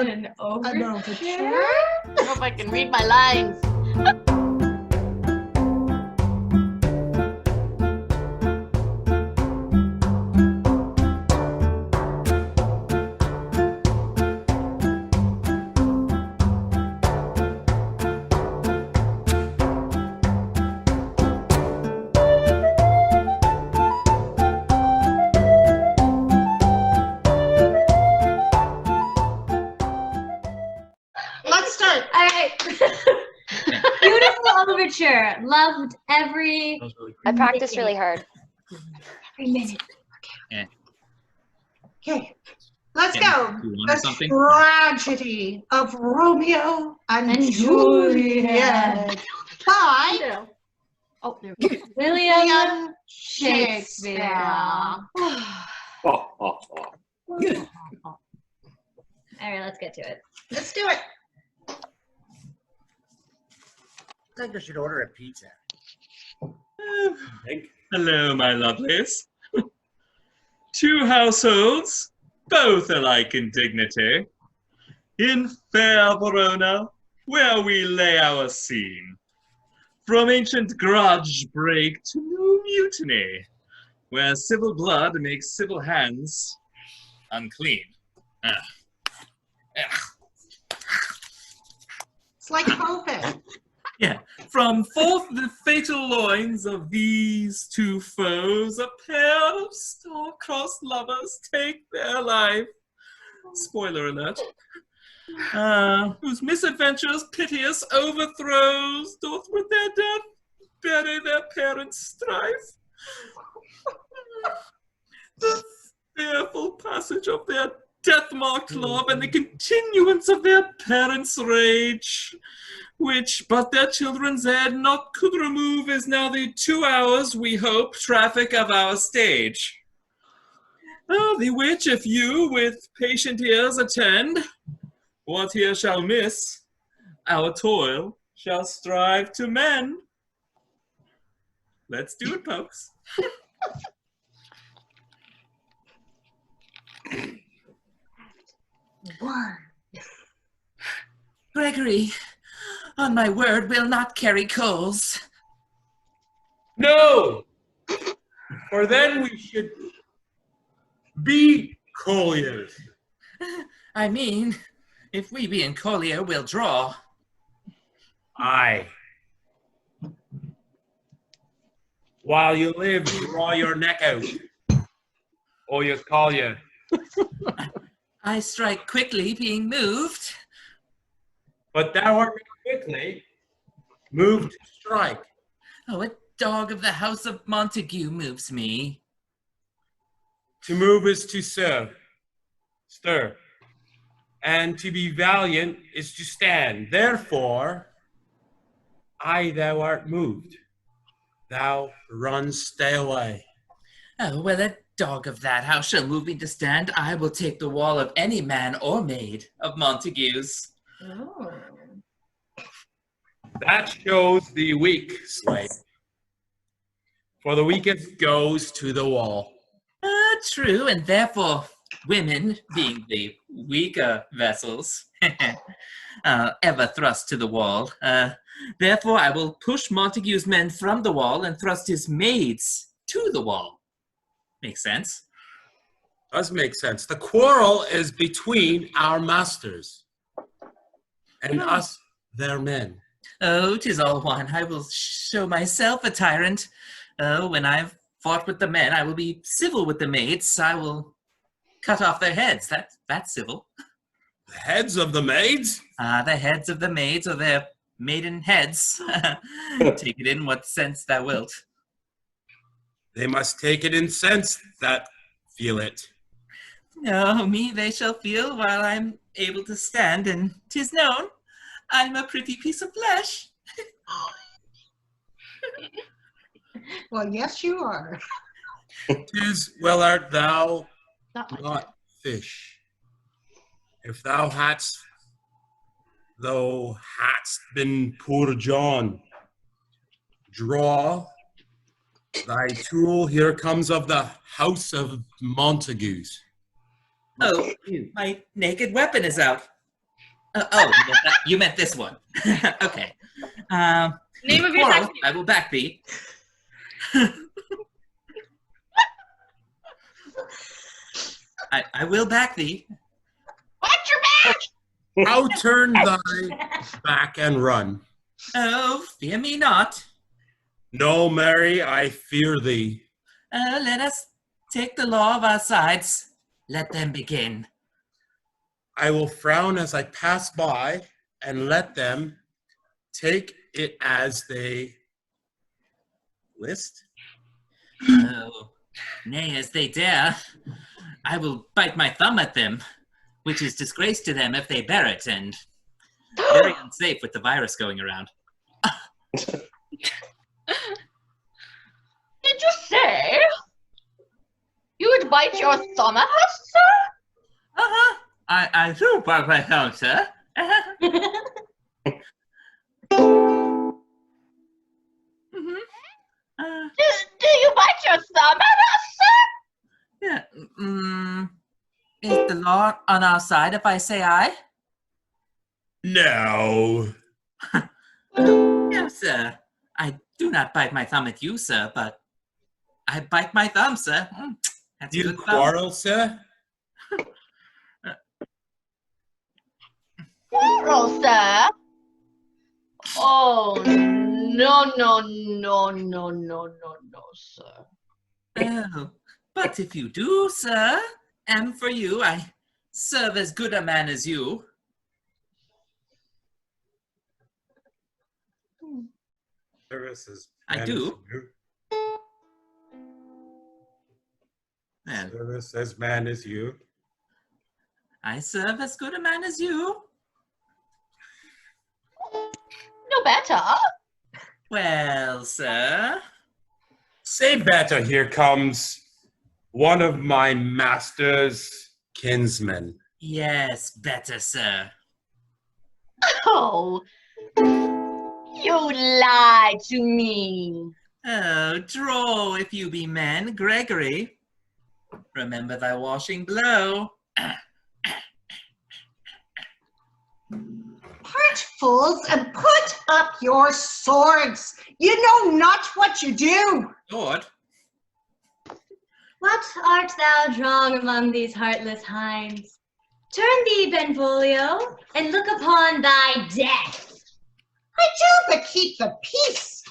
in an overture? I don't know if I can read my lines. Let's start. All right. Beautiful overture. Loved every I practiced really hard. minute. Okay, let's Yeah, go. you wanted The something? tragedy of Romeo and Juliet by No. Oh, there we go. William Shakespeare. All right, let's get to it. Let's do it. I think I should order a pizza. Hello, my lovelies. Two households, both alike in dignity, in fair Verona, where we lay our scene. From ancient grudge break to new mutiny, where civil blood makes civil hands unclean. It's like COVID. Yeah, from forth the fatal loins of these two foes, a pair of star-crossed lovers take their life. Spoiler alert. Whose misadventures, piteous overthrows, doth with their death bury their parents' strife. The fearful passage of their death-marked love and the continuance of their parents' rage, which but their children's head not could remove, is now the 2 hours, we hope, traffic of our stage. The which, if you with patient ears attend, what here shall miss, our toil shall strive to mend. Let's do it, folks. One. Gregory, on my word, will not carry coals. No! For then we should be colliers. I mean, if we be in collier, we'll draw. Aye. While you live, draw your neck out. Or you collier. I strike quickly, being moved. But thou art quickly moved to strike. Oh, a dog of the house of Montague moves me. To move is to serve, stir. And to be valiant is to stand. Therefore, thou art moved. Thou run, stay away. Oh, well, a dog of that house shall move me to stand. I will take the wall of any man or maid of Montague's. Oh. That shows the weak slave. For the weakest goes to the wall. True, and therefore women, being the weaker vessels, ever thrust to the wall. Therefore I will push Montague's men from the wall and thrust his maids to the wall. Makes sense? Does make sense. The quarrel is between our masters and us, their men. Oh, 'tis all one. I will show myself a tyrant. Oh, when I've fought with the men, I will be civil with the maids. I will cut off their heads. That's civil. The heads of the maids? The heads of the maids, or their maiden heads. Take it in what sense thou wilt. They must take it in sense that feel it. No, me they shall feel while I'm able to stand, and 'tis known I'm a pretty piece of flesh. Well, yes, you are. 'Tis well art thou Not much. not fish. If thou hadst been poor John, draw thy tool. Here comes of the house of Montagues. Oh, my naked weapon is out. You meant this one. Okay. Name of your Quarrel, sex. I will back thee. I will back thee. Watch your back! How turn thy back and run? Oh, fear me not. No, Mary, I fear thee. Let us take the law of our sides. Let them begin. I will frown as I pass by and let them take it as they list. Oh, nay, as they dare. I will bite my thumb at them, which is disgrace to them if they bear it, and very unsafe with the virus going around. Did you say you would bite your thumb at us, sir? Uh-huh. I do bite my thumb, sir. Mhm. Do you bite your thumb at us, sir? Yeah. Is the law on our side if I say aye? No. No, sir. I do not bite my thumb at you, sir, but I bite my thumb, sir. That's You good thumb. quarrel, sir? Quarrel, sir? Oh, no, sir. Oh, but if you do, sir, and for you, I serve as good a man as you. Services. I do. Well, Service as man as you. I serve as good a man as you. No better. Well, sir. Say better, here comes one of my master's kinsmen. Yes, better, sir. Oh, you lied to me. Oh, draw if you be men, Gregory. Remember thy washing blow. Part fools and put up your swords. You know not what you do. Lord. What art thou drawing among these heartless hinds? Turn thee, Benvolio, and look upon thy death. I do but keep the peace.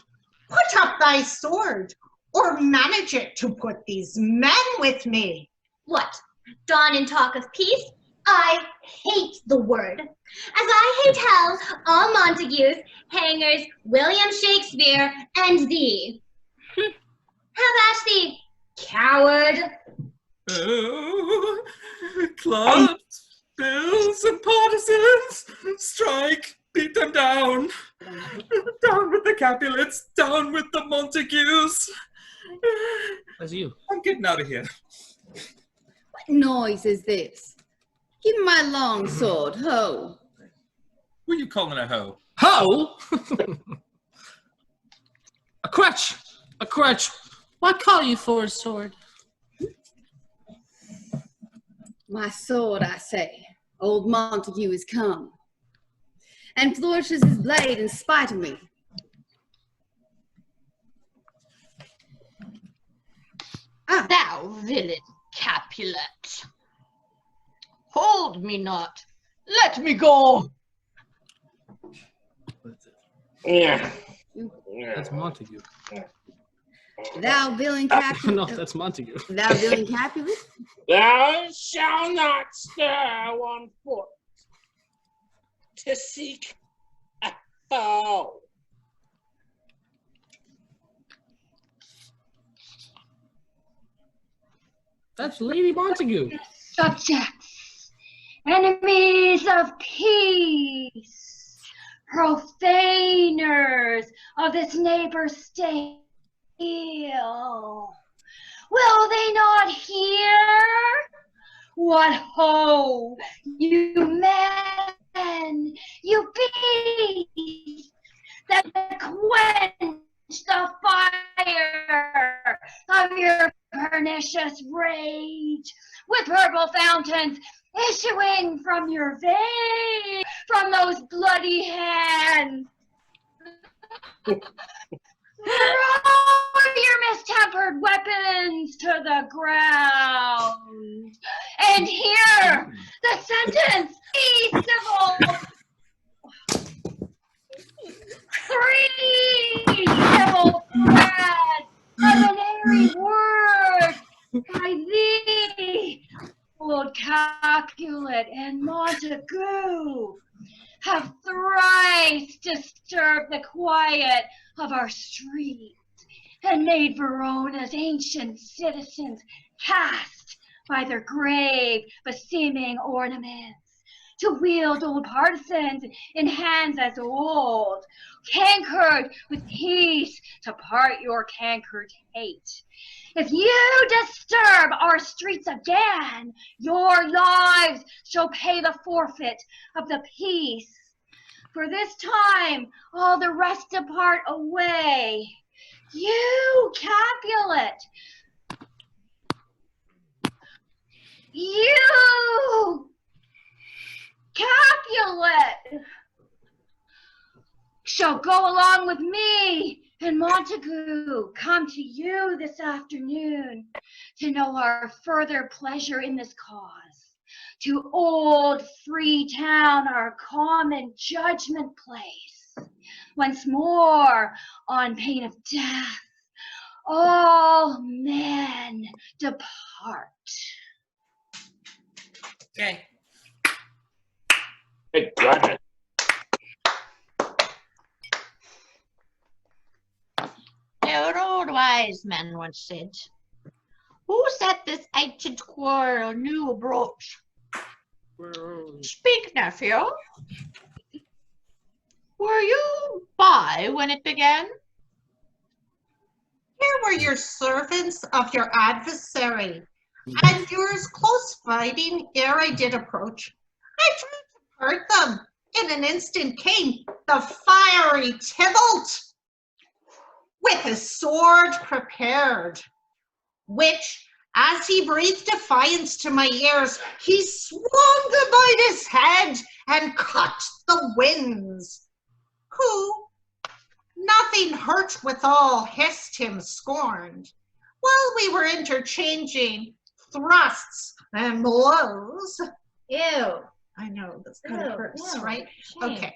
Put up thy sword, or manage it to put these men with me. What? Dawn and talk of peace? I hate the word. As I hate hell, all Montagues, hangers, William Shakespeare, and thee. Have at thee, coward. Oh, clubs, bills, and partisans, strike, beat them down. Down with the Capulets, down with the Montagues. That's you. I'm getting out of here. What noise is this? Give me my long sword, ho. Who are you calling a hoe? Ho! A crutch! A crutch! Why call you for a sword? My sword, I say. Old Montague is come, and flourishes his blade in spite of me. Thou villain Capulet. Hold me not. Let me go. That's Montague. Thou villain Capulet. No, that's Montague. Thou villain Capulet. Thou shalt not stir 1 foot to seek a foe. That's Lady Montague. Subjects, enemies of peace, profaners of this neighbor state. Will they not hear? What ho, you men, you beasts, that quench the fire of your pernicious rage with purple fountains issuing from your veins, from those bloody hands! Throw your mistempered weapons to the ground! And hear the sentence, be civil! 3 civil threads of an airy word by thee, old Capulet and Montague, have thrice disturbed the quiet of our streets and made Verona's ancient citizens cast by their grave beseeming ornaments, to wield old partisans in hands as old, cankered with peace to part your cankered hate. If you disturb our streets again, your lives shall pay the forfeit of the peace. For this time all the rest depart away. You, Capulet, you, Capulet, shall go along with me, and Montague come to you this afternoon to know our further pleasure in this cause, to old Freetown, our common judgment place, once more on pain of death, all men depart. Okay. Thank goodness. An old wise man once said, "Who set this ancient quarrel new abroach?" Speak, nephew. Were you by when it began? Here were your servants of your adversary, and yours close fighting ere I did approach. I tried to hurt them. In an instant came the fiery Tybalt, with his sword prepared, which, as he breathed defiance to my ears, he swung about his head and cut the winds, who, nothing hurt withal, hissed him scorned, while we were interchanging thrusts and blows. Ew. I know, that's kind of hurts, Ew, right? shame. Okay.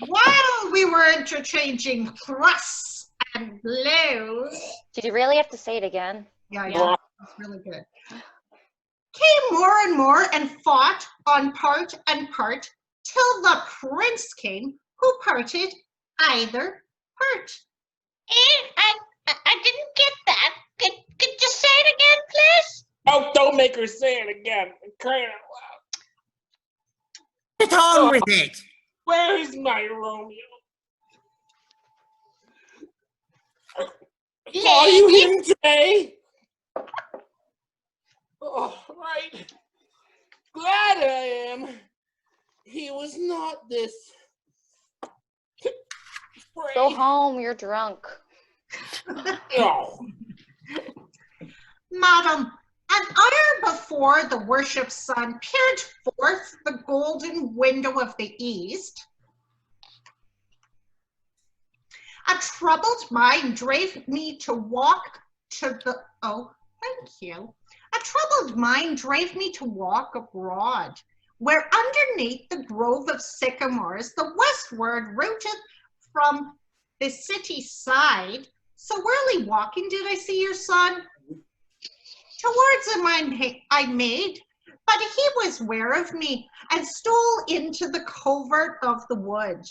While we were interchanging thrusts and blows. Did you really have to say it again? Yeah, that's really good. Came more and more and fought on part and part, till the prince came, who parted either part. I didn't get that. Could you say it again, please? Oh, don't make her say it again. I'm crying out loud. Get on with it. Where's my Romeo? Saw you him today? Oh, right. Glad I am. He was not this. Go home, you're drunk. No. Madam, an hour before the worship sun peered forth the golden window of the east, a troubled mind drave me to walk to the, a troubled mind drave me to walk abroad, where underneath the grove of sycamores, the westward routed from the city side, so early walking did I see your son. Towards him I made, but he was ware of me, and stole into the covert of the wood.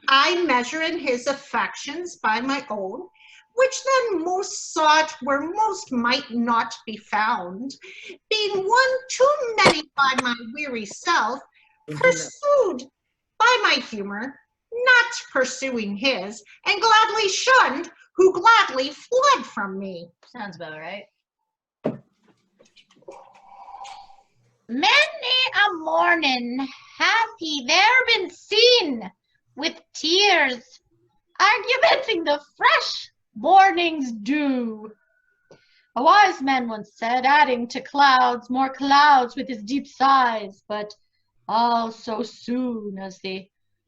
I measuring his affections by my own, which then most sought where most might not be found, being one too many by my weary self, pursued by my humor, not pursuing his, and gladly shunned who gladly fled from me. Sounds about right. Many a morning hath he there been seen, with tears, argumenting the fresh morning's dew. A wise man once said, adding to clouds, more clouds with his deep sighs, but all so soon as the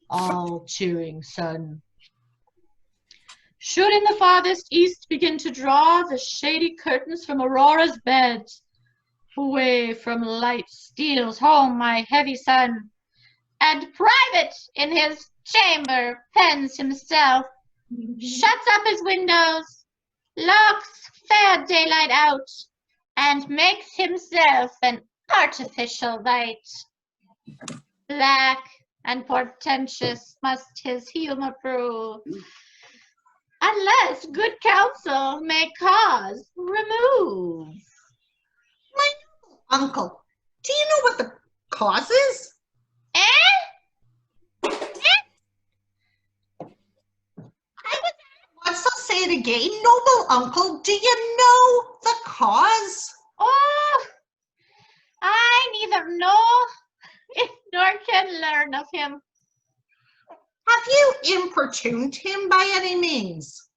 all-cheering sun should in the farthest east begin to draw the shady curtains from Aurora's bed. Away from light steals home my heavy son, and private in his chamber pens himself, shuts up his windows, locks fair daylight out, and makes himself an artificial light. Black and portentous must his humor prove, unless good counsel may cause remove. My uncle, do you know what the cause is? So say it again, noble uncle, do you know the cause? Oh, I neither know nor can learn of him. Have you importuned him by any means?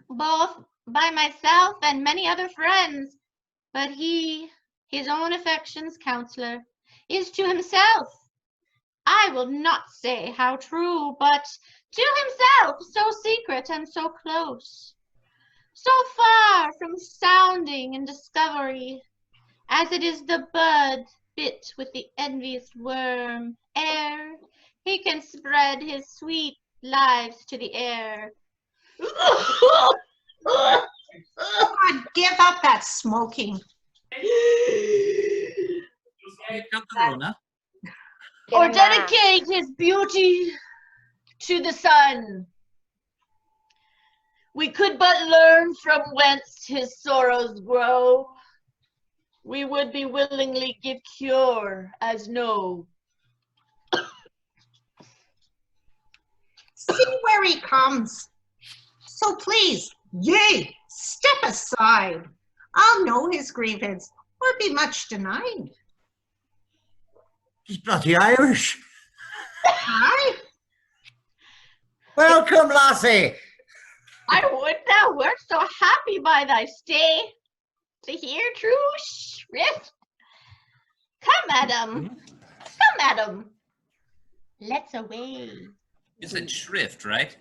Both by myself and many other friends, but he, his own affections' counselor, is to himself, I will not say how true, but to himself so secret and so close, so far from sounding in discovery, as it is the bud bit with the envious worm, ere he can spread his sweet lives to the air. God, give up that smoking. Or dedicate his beauty to the sun. We could but learn from whence his sorrows grow. We would be willingly give cure as no. See where he comes. So please, yea, step aside. I'll know his grievance, or be much denied. He's bloody Irish. Aye. Welcome, lassie. I would thou wert so happy by thy stay, to hear true shrift. Come, madam, let's away. You said shrift, right?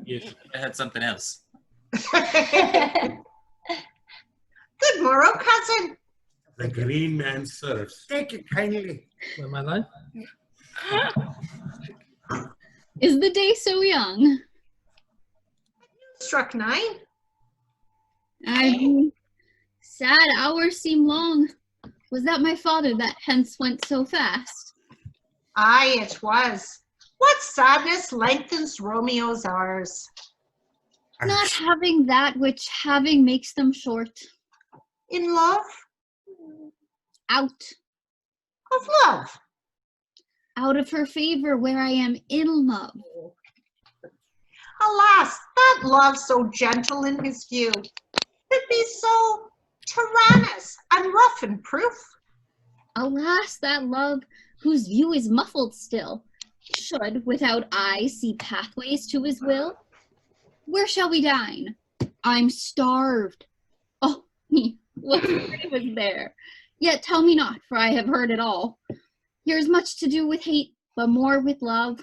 Yes. I had something else. Good morrow, cousin. The green man serves. Thank you kindly. Am I live? Is the day so young? Struck 9. Sad hours seem long. Was that my father that hence went so fast? Aye, it was. What sadness lengthens Romeo's hours? Not having that which having makes them short. In love? Out. Of love? Out of her favor where I am in love. Alas, that love so gentle in his view could be so tyrannous and rough in proof. Alas, that love whose view is muffled still should without eye see pathways to his will. Where shall we dine? I'm starved. Oh, what grave is there? Yet tell me not, for I have heard it all. Here's much to do with hate, but more with love.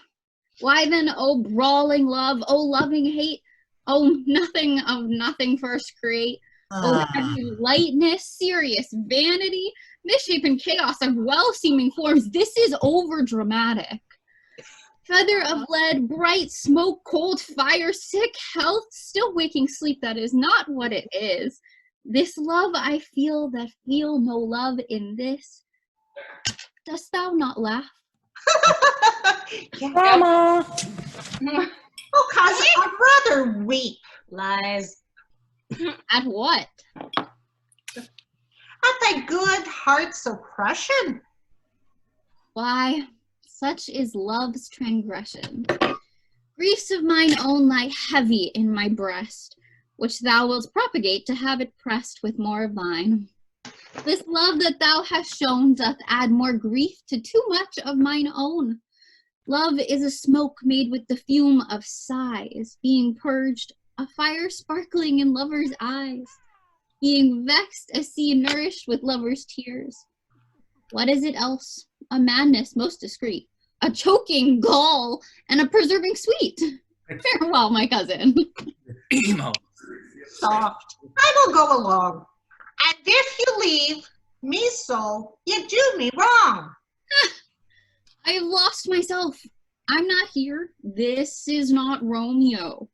Why then, oh brawling love, oh loving hate, oh nothing of nothing first create, oh heavy lightness, serious vanity, misshapen chaos of well-seeming forms, this is over-dramatic. Feather of lead, bright smoke, cold fire, sick health, still waking sleep, that is not what it is. This love I feel that feel no love in this. Dost thou not laugh? Mama! Oh, cousin, I'd rather weep. Lies. At what? At thy good heart's oppression. Why, such is love's transgression. Griefs of mine own lie heavy in my breast, which thou wilt propagate to have it pressed with more of thine. This love that thou hast shown doth add more grief to too much of mine own. Love is a smoke made with the fume of sighs, being purged, a fire sparkling in lovers' eyes. being vexed, a sea nourished with lovers' tears. What is it else? A madness most discreet, a choking gall, and a preserving sweet. Farewell, my cousin. Emo. Soft. I will go along. And if you leave me so, you do me wrong. I have lost myself. I'm not here. This is not Romeo.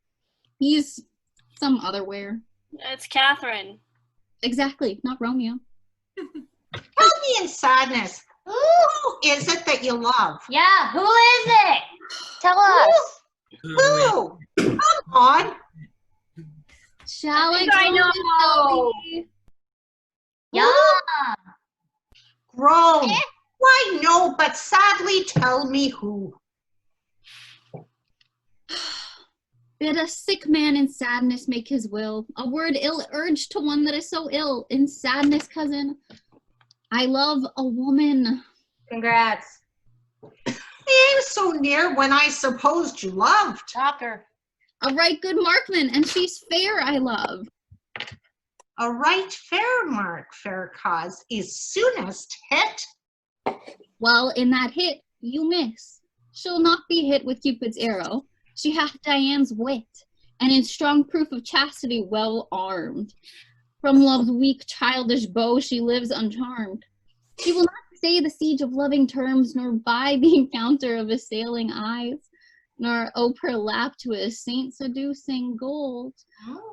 He's some other where. It's Catherine. Exactly, not Romeo. Tell me in sadness, who is it that you love? Yeah, who is it? Tell us. Who? Come on. Shall I I know. Zoe? Yeah. Groan. Why, no, but sadly tell me who. Bid a sick man in sadness make his will. A word ill urged to one that is so ill. In sadness, cousin, I love a woman. Congrats. He aims so near when I supposed you loved. Shocker. A right good markman, and she's fair, I love. A right fair mark, fair cause, is soonest hit. Well, in that hit, you miss. She'll not be hit with Cupid's arrow. She hath Diane's wit, and in strong proof of chastity well armed. From love's weak, childish bow she lives uncharmed. She will not stay the siege of loving terms, nor buy the encounter of assailing eyes, nor ope her lap to a saint-seducing gold.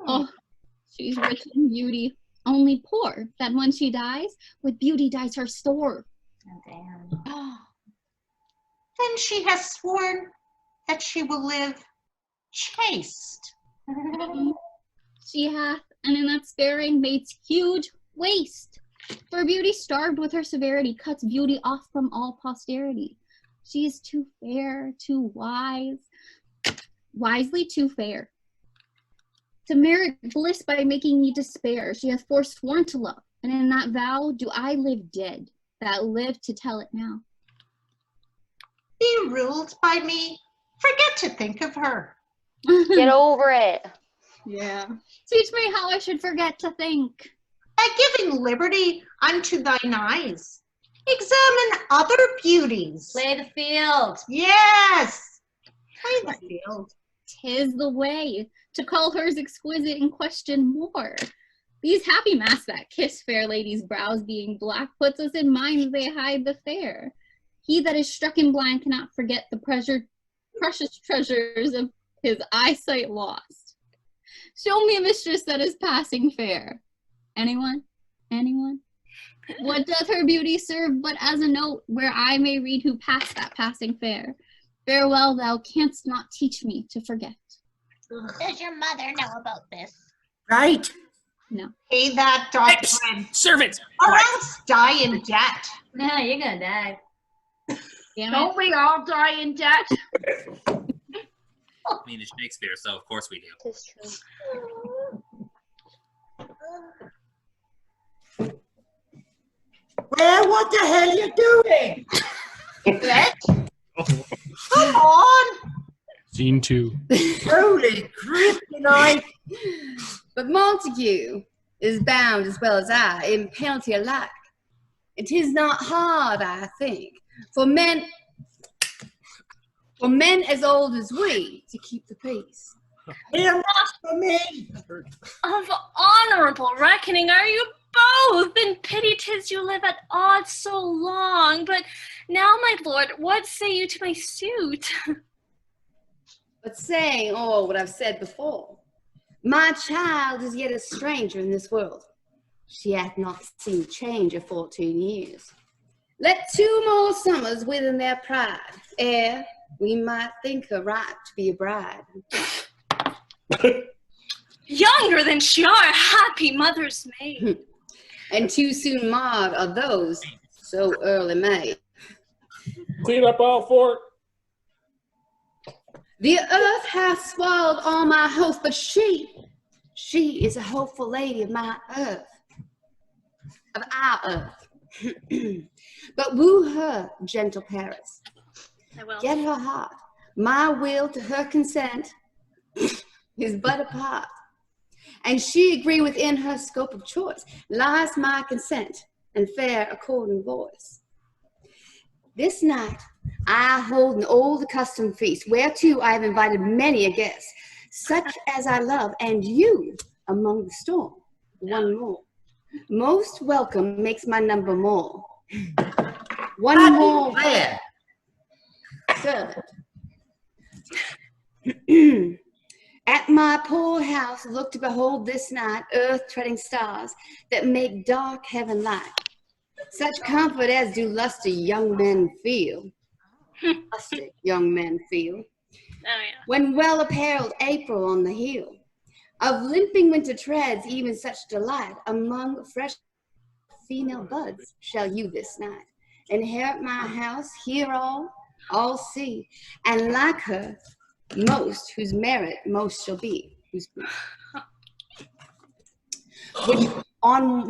Oh, she's rich in beauty, only poor, that when she dies, with beauty dies her store. Oh, damn. Then she has sworn that she will live chaste. She hath, and in that sparing mate's huge waist. For beauty starved with her severity cuts beauty off from all posterity. She is too fair, too wise, wisely too fair. To merit bliss by making me despair, she hath forsworn to love, and in that vow do I live dead, that live to tell it now. Be ruled by me, forget to think of her. Get over it. Yeah. Teach me how I should forget to think. By giving liberty unto thine eyes. Examine other beauties. Play the field. Yes. Play the field. 'Tis the way to call hers exquisite and question more. These happy masks that kiss fair ladies' brows being black puts us in mind they hide the fair. He that is struck in blind cannot forget the precious treasures of his eyesight lost. Show me a mistress that is passing fair. Anyone? Anyone? What doth her beauty serve but as a note where I may read who passed that passing fair? Farewell, thou canst not teach me to forget. Does your mother know about this? Right? No. Pay that doctrine, Servants! or else die in debt. No, you're gonna die. Damn it. Don't we all die in debt? I mean, it's Shakespeare, so of course we do. Tis true. Well, what the hell you doing? Come on. Scene 2. Holy kryptonite. But Montague is bound as well as I in penalty alike. It is not hard, I think, for men as old as we to keep the peace. They're not for me. Of honorable reckoning are you both, and pity 'tis you live at odds so long. But now, my lord, what say you to my suit? But saying all what I've said before, my child is yet a stranger in this world. She hath not seen change of 14 years. Let 2 more summers within their pride, ere we might think her right to be a bride. Younger than she are, a happy mother's maid. And too soon marred are those so early made. Clean up all fort. The earth hath swallowed all my hopes, but she is a hopeful lady of my earth, of our earth. But woo her, gentle Paris. I will. Get her heart. My will to her consent is but a part. and she agree within her scope of choice, lies my consent and fair according voice. This night I hold an old accustomed feast, whereto I have invited many a guest, such as I love, and you among the storm, one more. Most welcome makes my number more. One more There. servant. At my poor house look to behold this night earth-treading stars that make dark heaven light. Such comfort as do lusty young men feel. Lusty young men feel. Oh, yeah. When well apparelled April on the hill. Of limping winter treads even such delight among fresh female buds shall you this night inherit my house, hear all see, and like her most, whose merit most shall be, which on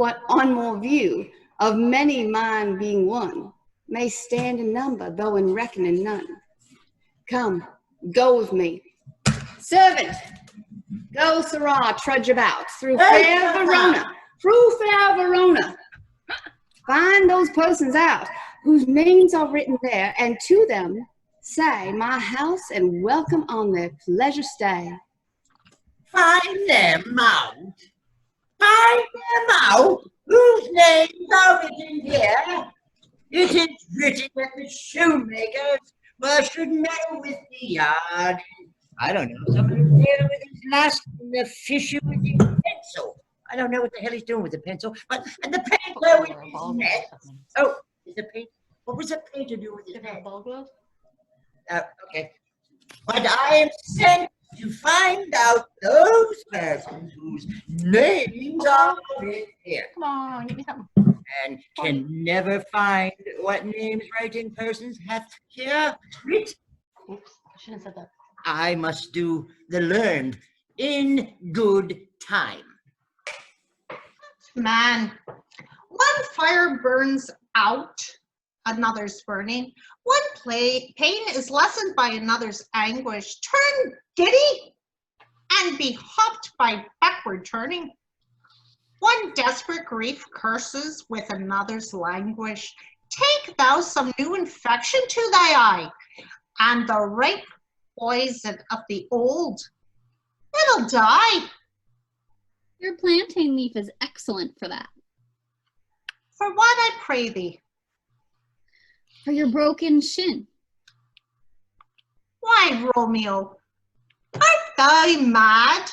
more view of many mine being one, may stand in number, though in reckoning none. Come, go with me. Servant, go, Sirrah, trudge about through fair Verona. Find those persons out whose names are written there, and to them say my house and welcome on their pleasure stay. Find them out. Find them out. Whose names are written here? It is written that the shoemakers should meddle with the yard. I don't know. Somebody there with his last and the fisher with his pencil. I don't know what the hell he's doing with the pencil, but and the painter with his net. Oh, is the paint? What was the painter do with his net? Okay. But I am sent to find out those persons whose names are written here. Come on, give me something. And can never find what names writing persons have here writ. Oops, I shouldn't have said that. I must do the learned in good time. Man, one fire burns out, another's burning. One pain is lessened by another's anguish. Turn giddy and be hopped by backward turning. One desperate grief curses with another's languish. Take thou some new infection to thy eye, and the ripe poison of the old, it'll die. Your plantain leaf is excellent for that. For what, I pray thee? For your broken shin. Why, Romeo, art thou mad?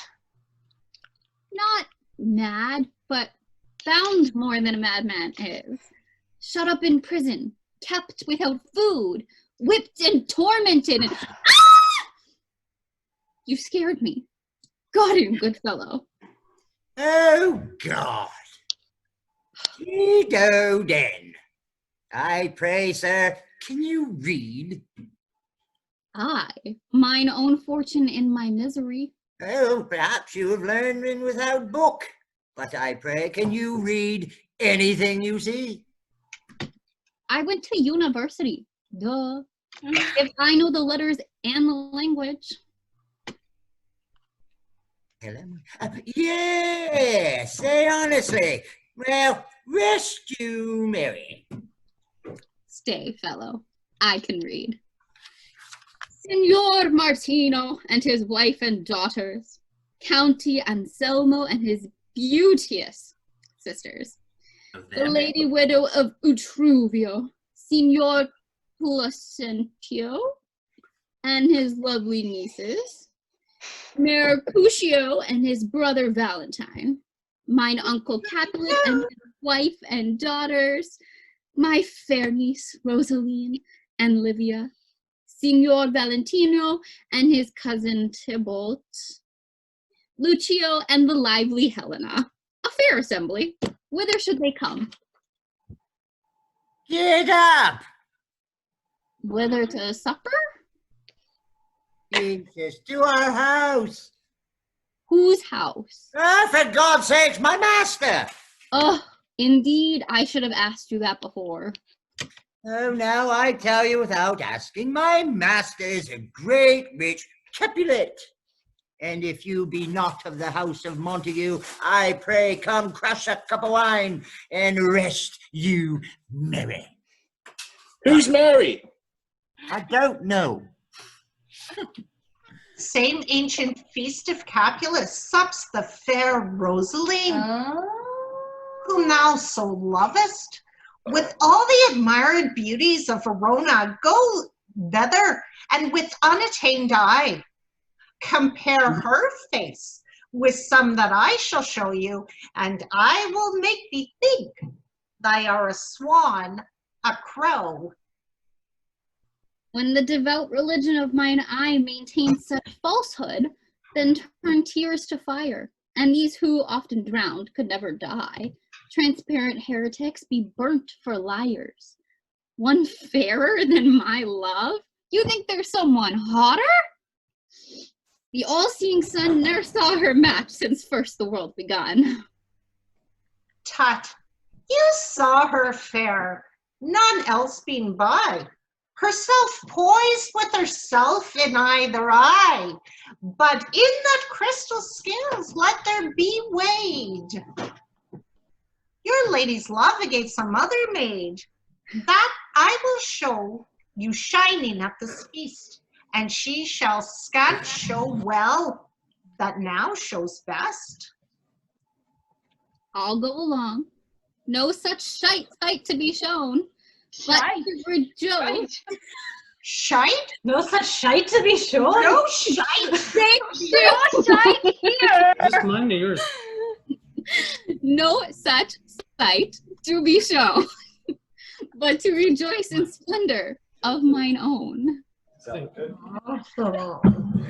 Not mad, but bound more than a madman is. Shut up in prison, kept without food, whipped and tormented, and You scared me. Got him, good fellow. Oh, God. Tito, then. I pray, sir, can you read? I, mine own fortune in my misery. Oh, perhaps you have learned without book. But I pray, can you read anything you see? I went to university. Duh. If I know the letters and the language. Yes, say honestly. Well, rest you merry. Stay, fellow. I can read. Signor Martino and his wife and daughters, County Anselmo and his beauteous sisters, the lady widow of Utruvio, Signor Placentio and his lovely nieces, Mercutio and his brother Valentine, mine uncle Capulet and his wife and daughters, my fair niece Rosaline and Livia, Signor Valentino and his cousin Tybalt, Lucio and the lively Helena. A fair assembly. Whither should they come? Get up! Whither to supper? Jesus, to our house. Whose house? Oh, for God's sakes, my master! Oh, indeed, I should have asked you that before. Oh, now I tell you without asking, my master is a great rich Capulet. And if you be not of the house of Montague, I pray come crush a cup of wine and rest you merry. Who's Mary? I don't know. Same ancient feast of Capulet sups the fair Rosaline, whom thou so lovest. With all the admired beauties of Verona, go thither, and with unattained eye, compare her face with some that I shall show you, and I will make thee think thou art a swan, a crow. When the devout religion of mine eye maintains such falsehood, then turn tears to fire, and these who, often drowned, could never die, transparent heretics, be burnt for liars. One fairer than my love? You think there's someone hotter? The all-seeing sun ne'er saw her match since first the world begun. Tut, you saw her fair, none else being by. Herself poised with herself in either eye, but in that crystal scales let there be weighed your lady's love against some other maid. That I will show you shining at this feast, and she shall scant show well that now shows best. I'll go along. No such sight to be shown. But to rejoice. Shite? No such shite to be shown. No shite. No shite here. Just mine or yours? No such sight to be shown, but to rejoice in splendor of mine own. Awesome.